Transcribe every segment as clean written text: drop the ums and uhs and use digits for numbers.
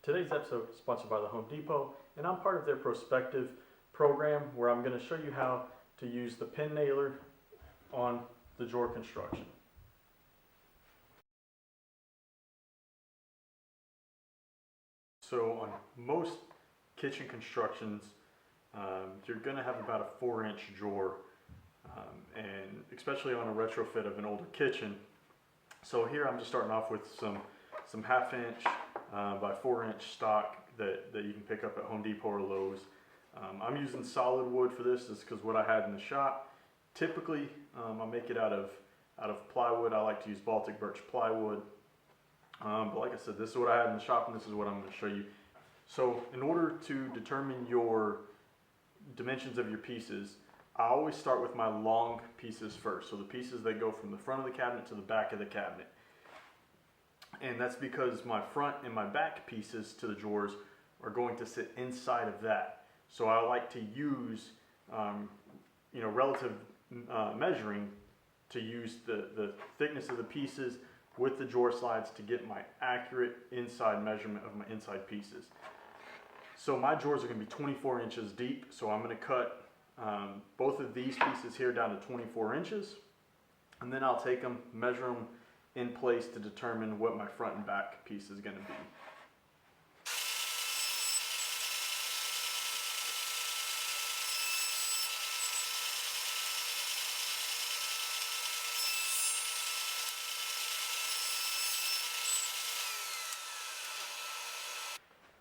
Today's episode is sponsored by the Home Depot, and I'm part of their prospective program where I'm going to show you how to use the pin nailer on the drawer construction. So on most kitchen constructions, you're going to have about a 4-inch drawer, and especially on a retrofit of an older kitchen. So here I'm just starting off with some 1/2-inch by 4-inch stock that you can pick up at Home Depot or Lowe's. I'm using solid wood for this just because what I had in the shop. Typically, I make it out of plywood. I like to use Baltic Birch plywood. But like I said, this is what I had in the shop, and this is what I'm going to show you. So in order to determine your dimensions of your pieces, I always start with my long pieces first. So the pieces that go from the front of the cabinet to the back of the cabinet. And that's because my front and my back pieces to the drawers are going to sit inside of that. So I like to use, relative measuring to use the thickness of the pieces with the drawer slides to get my accurate inside measurement of my inside pieces. So my drawers are going to be 24 inches deep, so I'm going to cut both of these pieces here down to 24 inches, and then I'll take them, measure them in place to determine what my front and back piece is going to be.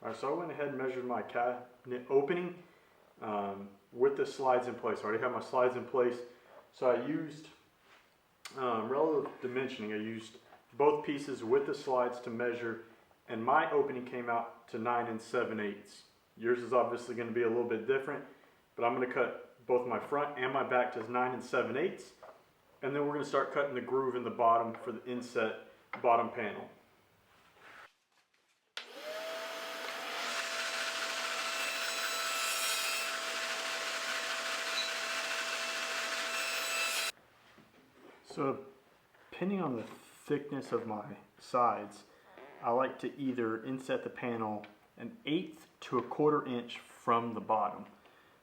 Alright, so I went ahead and measured my cabinet opening with the slides in place. I already have my slides in place. So I used relative dimensioning. I used both pieces with the slides to measure, and my opening came out to 9 7/8. Yours is obviously going to be a little bit different, but I'm going to cut both my front and my back to 9 7/8, and then we're going to start cutting the groove in the bottom for the inset bottom panel. So depending on the thickness of my sides, I like to either inset the panel 1/8 to 1/4 inch from the bottom.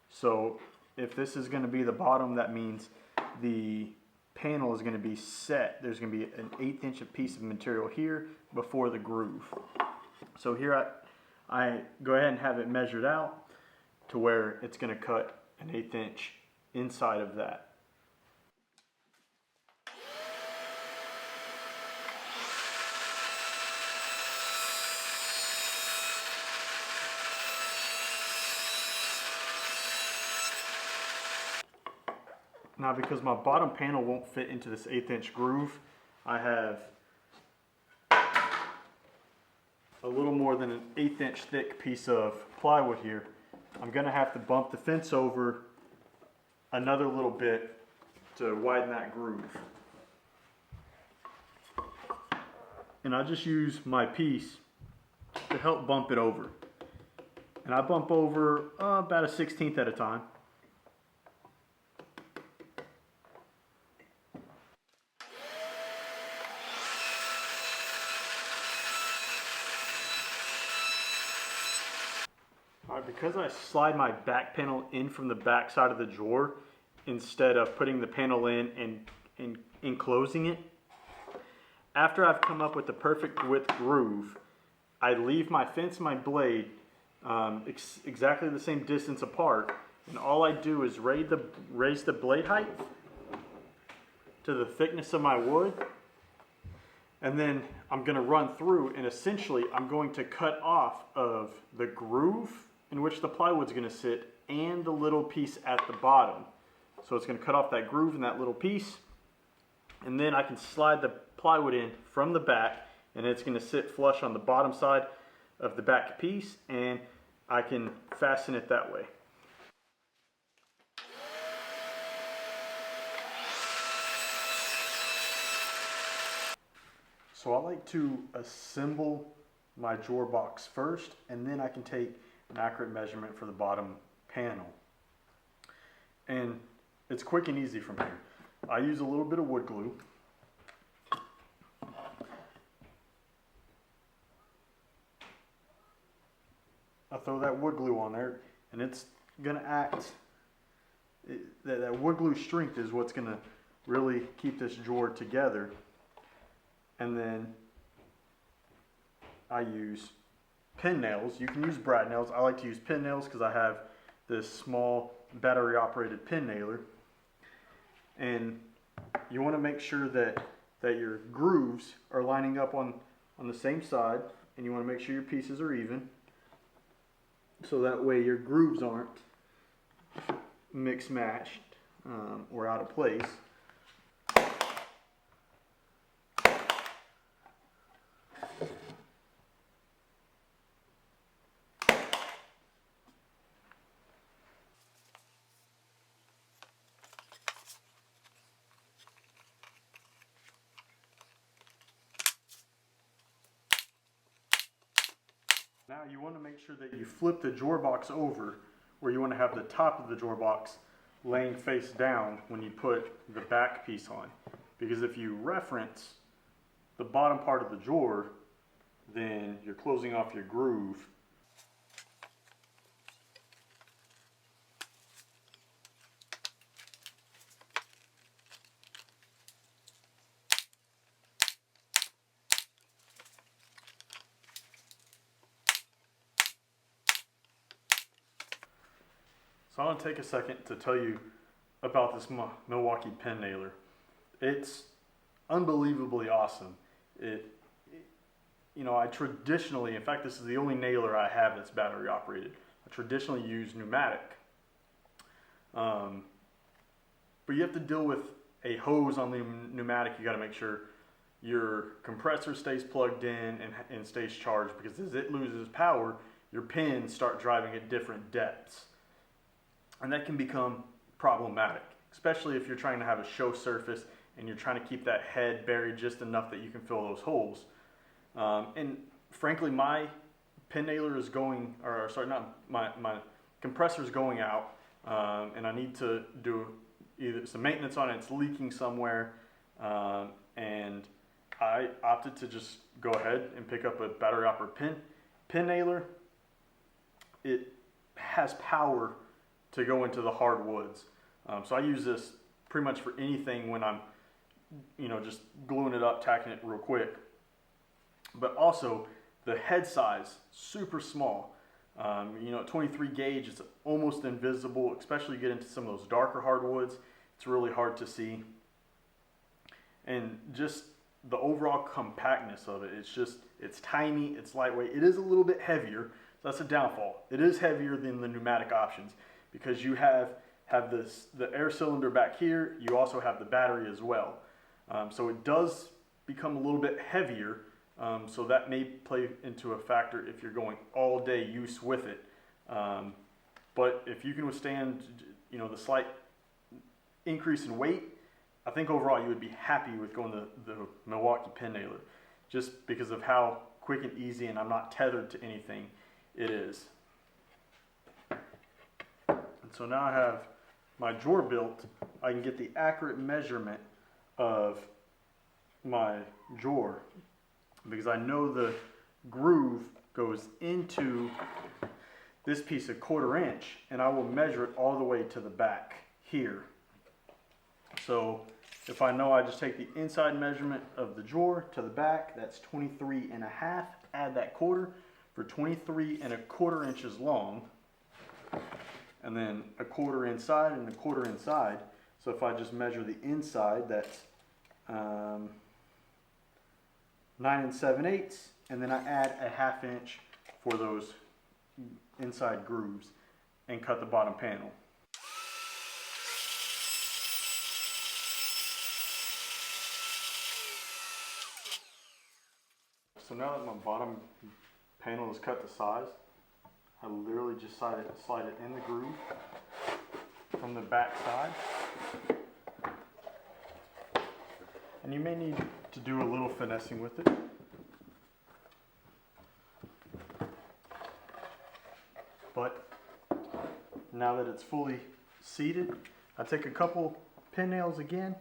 So if this is going to be the bottom, that means the panel is going to be set. There's going to be an 1/8 inch piece of material here before the groove. So here I go ahead and have it measured out to where it's going to cut an 1/8 inch inside of that. Now, because my bottom panel won't fit into this 1/8 inch groove, I have a little more than an 1/8 inch thick piece of plywood here. I'm going to have to bump the fence over another little bit to widen that groove. And I just use my piece to help bump it over. And I bump over about a 1/16 at a time. Because I slide my back panel in from the back side of the drawer instead of putting the panel in and enclosing it, after I've come up with the perfect width groove, I leave my fence and my blade exactly the same distance apart, and all I do is raise the blade height to the thickness of my wood, and then I'm going to run through, and essentially I'm going to cut off of the groove in which the plywood's going to sit and the little piece at the bottom. So it's going to cut off that groove in that little piece, and then I can slide the plywood in from the back, and it's going to sit flush on the bottom side of the back piece, and I can fasten it that way. So I like to assemble my drawer box first, and then I can take an accurate measurement for the bottom panel. And it's quick and easy from here. I use a little bit of wood glue. I throw that wood glue on there, and it's gonna act, that wood glue strength is what's gonna really keep this drawer together. And then I use pin nails. You can use brad nails. I like to use pin nails because I have this small battery operated pin nailer. And you want to make sure that your grooves are lining up on the same side, and you want to make sure your pieces are even, so that way your grooves aren't mixed matched or out of place. Now you want to make sure that you flip the drawer box over, where you want to have the top of the drawer box laying face down when you put the back piece on. Because if you reference the bottom part of the drawer, then you're closing off your groove. So I want to take a second to tell you about this Milwaukee Pin Nailer. It's unbelievably awesome. You know, I traditionally, in fact, this is the only nailer I have that's battery operated. I traditionally use pneumatic. But you have to deal with a hose on the pneumatic. You got to make sure your compressor stays plugged in and stays charged, because as it loses power, your pins start driving at different depths. And that can become problematic, especially if you're trying to have a show surface and you're trying to keep that head buried just enough that you can fill those holes. And frankly, my pin nailer is going, or sorry, not my compressor is going out, and I need to do either some maintenance on it. It's leaking somewhere, and I opted to just go ahead and pick up a battery operated pin nailer. It has power to go into the hardwoods. So I use this pretty much for anything when I'm, you know, just gluing it up, tacking it real quick. But also the head size, super small. You know, 23 gauge, it's almost invisible, especially you get into some of those darker hardwoods. It's really hard to see. And just the overall compactness of it, it's tiny, it's lightweight. It is a little bit heavier, so that's a downfall. It is heavier than the pneumatic options, because you have the air cylinder back here. You also have the battery as well. So it does become a little bit heavier. So that may play into a factor if you're going all day use with it. But if you can withstand, you know, the slight increase in weight, I think overall you would be happy with going the Milwaukee Pin Nailer, just because of how quick and easy, and I'm not tethered to anything it is. And so now I have my drawer built. I can get the accurate measurement of my drawer, because I know the groove goes into this piece 1/4 inch, and I will measure it all the way to the back here. So if I know, I just take the inside measurement of the drawer to the back, that's 23.5, add that 1/4 for 23.25 inches long, and then 1/4 inside and 1/4 inside. So if I just measure the inside, that's 9 7/8, and then I add a 1/2 inch for those inside grooves and cut the bottom panel. So now that my bottom panel is cut to size, I literally just slide it in the groove from the back side. And you may need to do a little finessing with it. But now that it's fully seated, I take a couple pin nails again.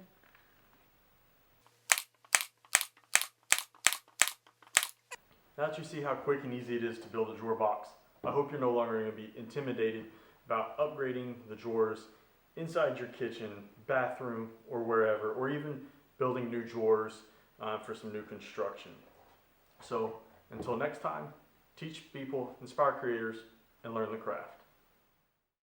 Now that you see how quick and easy it is to build a drawer box, I hope you're no longer going to be intimidated about upgrading the drawers inside your kitchen, bathroom, or wherever, or even building new drawers for some new construction. So until next time, teach people, inspire creators, and learn the craft.